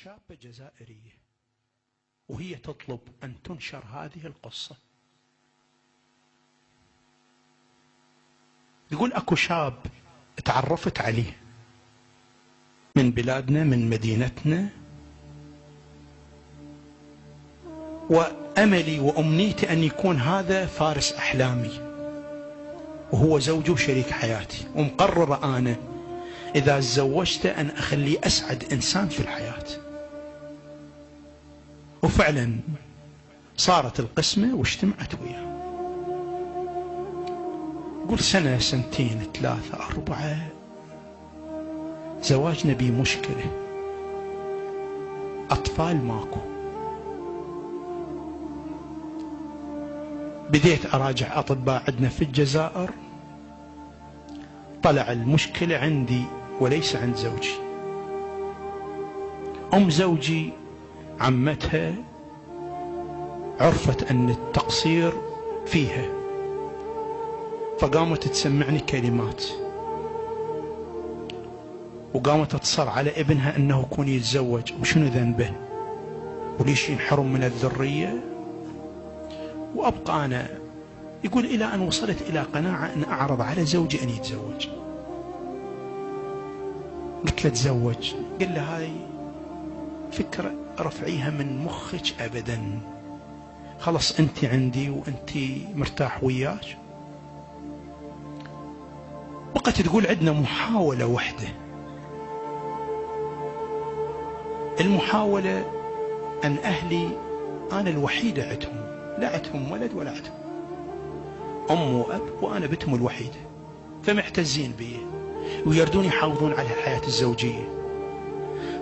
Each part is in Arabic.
شابة جزائرية وهي تطلب أن تنشر هذه القصة. يقول أكو شاب تعرفت عليه من بلادنا من مدينتنا، وأملي وأمنيتي أن يكون هذا فارس أحلامي وهو زوجي وشريك حياتي، ومقررة أنا إذا تزوجت أن أخليه أسعد إنسان في الحياة. وفعلا صارت القسمة واجتمعت وياه. قول سنة سنتين ثلاثة أربعة زواجنا بيه مشكلة، أطفال ماكو. بديت أراجع أطباء عندنا في الجزائر، طلع المشكلة عندي وليس عند زوجي. أم زوجي عمتها عرفت أن التقصير فيها، فقامت تسمعني كلمات، وقامت تصر على ابنها أنه يكون يتزوج وشنو ذنبه وليش ينحرم من الذرية. وأبقى أنا يقول إلى أن وصلت إلى قناعة أن أعرض على زوجي أن يتزوج. قلت له تزوج، قال له هاي فكرة رفعيها من مخك أبدا، خلص أنت عندي وأنت مرتاح وياك. بقت تقول عندنا محاولة واحدة، المحاولة أن أهلي أنا الوحيدة عندهم، لا عندهم ولد ولا عندهم أم وأب، وأنا بنتهم الوحيدة، فمعتزين بي ويردون يحافظون على الحياة الزوجية.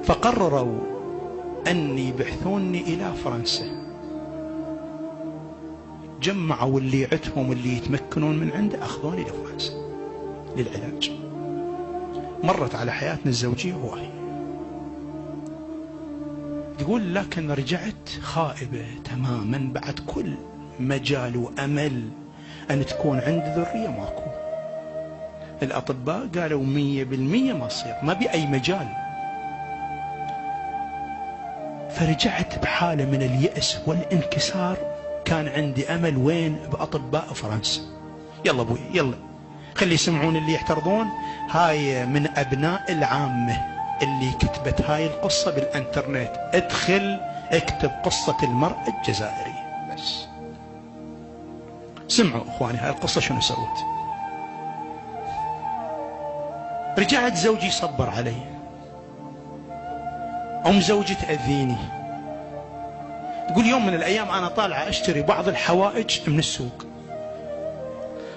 فقرروا أن يبعثوني إلى فرنسا، جمعوا اللي عندهم اللي يتمكنون من عنده أخذوني لفرنسا للعلاج. مرت على حياتنا الزوجية هواي. تقول لكن رجعت خائبة تماما، بعد كل مجال وأمل أن تكون عندي ذرية ماكو. الأطباء قالوا 100% ما تصير، ما بأي مجال. فرجعت بحالة من اليأس والانكسار. كان عندي أمل وين؟ بأطباء فرنسا. يلا أبوي يلا خلي يسمعون اللي يحترضون، هاي من أبناء العامة اللي كتبت هاي القصة بالانترنت، ادخل اكتب قصة المرأة الجزائرية بس. سمعوا اخواني هاي القصة شنو سوت. رجعت زوجي صبر علي، أم زوجي تأذيني. تقول يوم من الأيام أنا طالعة أشتري بعض الحوائج من السوق،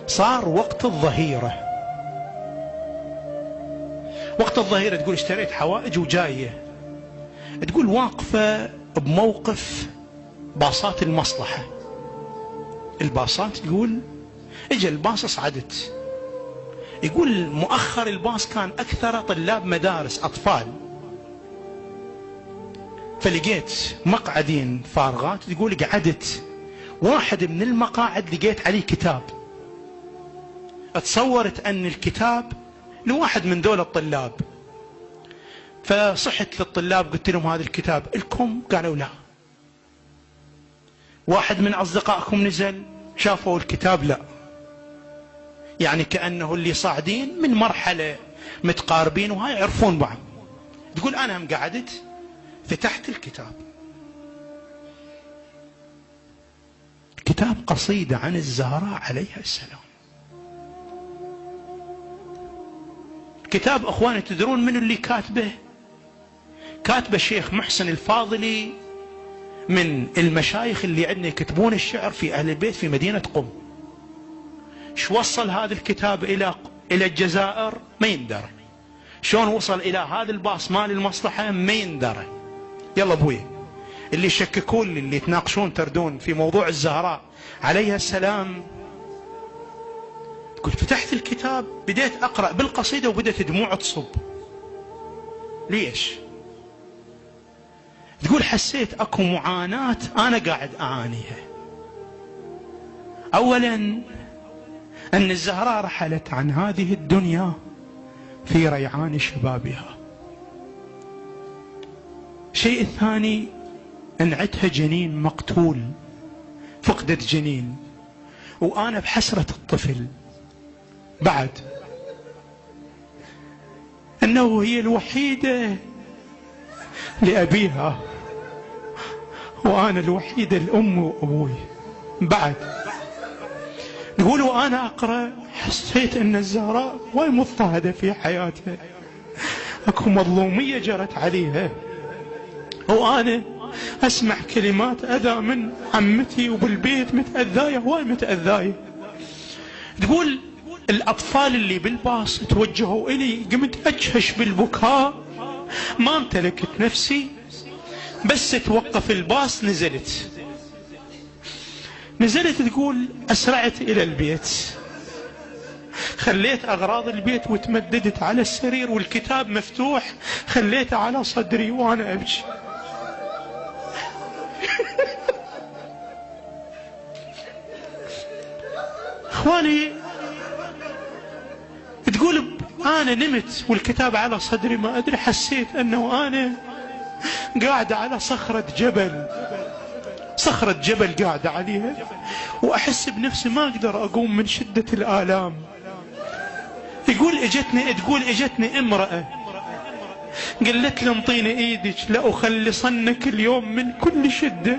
صار وقت الظهيرة. وقت الظهيرة تقول اشتريت حوائج وجاية، تقول واقفة بموقف باصات المصلحة. الباصات تقول اجى الباص صعدت، يقول مؤخر الباص كان أكثر طلاب مدارس أطفال، فلقيت مقعدين فارغات. تقول قعدت، واحد من المقاعد لقيت عليه كتاب، تصورت أن الكتاب لواحد من دول الطلاب. فصحت للطلاب قلت لهم هذا الكتاب لكم؟ قالوا لا. واحد من أصدقائكم نزل شافوا الكتاب؟ لا. يعني كأنه اللي صاعدين من مرحلة متقاربين وهاي يعرفون بعض. تقول أنا هم قعدت فتحت الكتاب، كتاب قصيدة عن الزهراء عليها السلام. كتاب أخواني تدرون من اللي كاتبه؟ كاتبه الشيخ محسن الفاضلي، من المشايخ اللي عندنا يكتبون الشعر في أهل البيت في مدينة قم. شو وصل هذا الكتاب إلى الجزائر؟ ما يندرى. شلون وصل إلى هذا الباص مال المصلحة؟ ما يندرى. يلا أبوي اللي يشككون اللي يتناقشون تردون في موضوع الزهراء عليها السلام. قلت فتحت الكتاب بديت أقرأ بالقصيدة وبدأت دموع تصب. ليش؟ تقول حسيت أكو معاناة أنا قاعد أعانيها. أولا أن الزهراء رحلت عن هذه الدنيا في ريعان شبابها، الشيء الثاني أن عندها جنين مقتول، فقدت جنين، وأنا بحسرة الطفل بعد أنه هي الوحيدة لأبيها وأنا الوحيدة لأمي وأبوي. بعد تقول وأنا أقرأ حسيت أن الزهراء وايد مضطهدة في حياتها، أكو مظلومية جرت عليها، وأنا أسمع كلمات أذى من عمتي وبالبيت متأذاية وايد متأذاية. تقول الأطفال اللي بالباص توجهوا إلي، قمت أجهش بالبكاء، ما امتلكت نفسي، بس توقف الباص نزلت تقول أسرعت إلى البيت، خليت أغراض البيت وتمددت على السرير والكتاب مفتوح خليته على صدري وأنا أبكي. اخواني تقول انا نمت والكتاب على صدري، ما ادري حسيت انه انا قاعدة على صخرة جبل قاعدة عليها، واحس بنفسي ما اقدر اقوم من شدة الالام. تقول اجتني امرأة قالت لي انطيني ايدك لاخلصنك اليوم من كل شدة.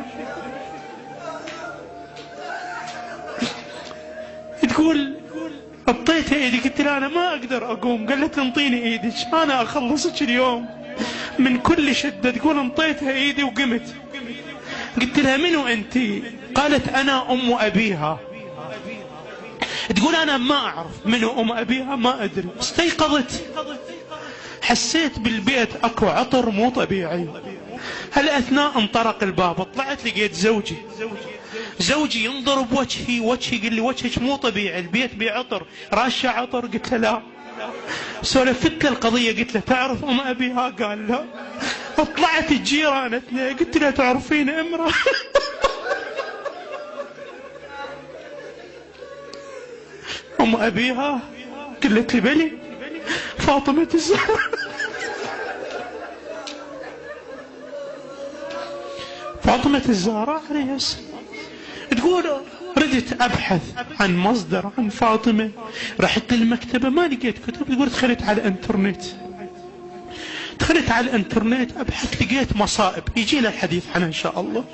تقول اعطيتها ايدي، قلت لها انا ما اقدر اقوم، قالت لي انطيني ايدك انا اخلصك اليوم من كل شدة. تقول انطيتها ايدي وقمت، قلت لها منو انت؟ قالت انا ام ابيها. تقول انا ما اعرف منو ام ابيها، ما ادري. استيقظت حسيت بالبيت اكو عطر مو طبيعي. هالاثناء انطرق الباب، طلعت لقيت زوجي ينظر بوجهي، يقول لي وجهك مو طبيعي، البيت بعطر، راشة عطر. قلت له لا. سولفت له القضية، قلت له تعرف ام ابيها؟ قال لا. طلعت جيرانتنا، قلت له تعرفين امرأة؟ ام ابيها؟ قلت لي بلي، فاطمة الزهراء. فاطمة الزهراء عليها السلام. تقول ردت ابحث عن مصدر عن فاطمة، رحت للمكتبة ما لقيت كتب. تقول دخلت على الانترنت ابحث، لقيت مصائب يجي لها الحديث عنها ان شاء الله.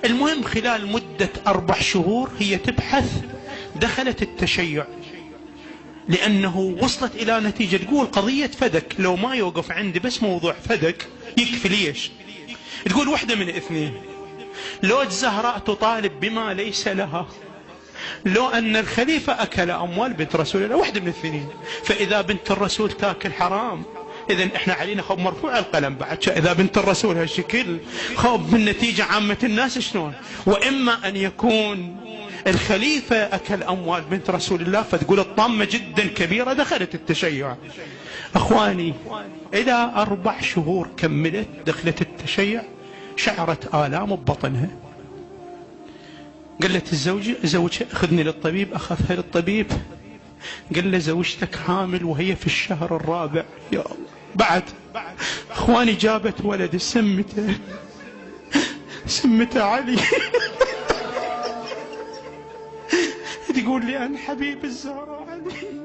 المهم خلال مدة 4 شهور هي تبحث، دخلت التشيع لانه وصلت الى نتيجة. تقول قضية فدك لو ما يوقف عندي بس موضوع فدك يكفي. ليش؟ تقول واحدة من اثنين، لو الزهراء تطالب بما ليس لها، لو أن الخليفة أكل أموال بنت رسول الله، واحدة من الاثنين. فإذا بنت الرسول تاكل حرام، إذن إحنا علينا خوف مرفوع القلم بعد. إذا بنت الرسول هالشكل خوف من نتيجة عامة الناس شلون؟ وإما أن يكون الخليفة أكل أموال بنت رسول الله. فتقول الطامة جدا كبيرة، دخلت التشيع. أخواني إلى 4 شهور كملت، دخلت التشيع، شعرت آلام ببطنها. قالت زوجها اخذني للطبيب، اخذها للطبيب، قال له زوجتك حامل وهي في الشهر الرابع. يا الله. بعد اخواني جابت ولد سمته علي. تقول لي انا حبيب الزهراء علي.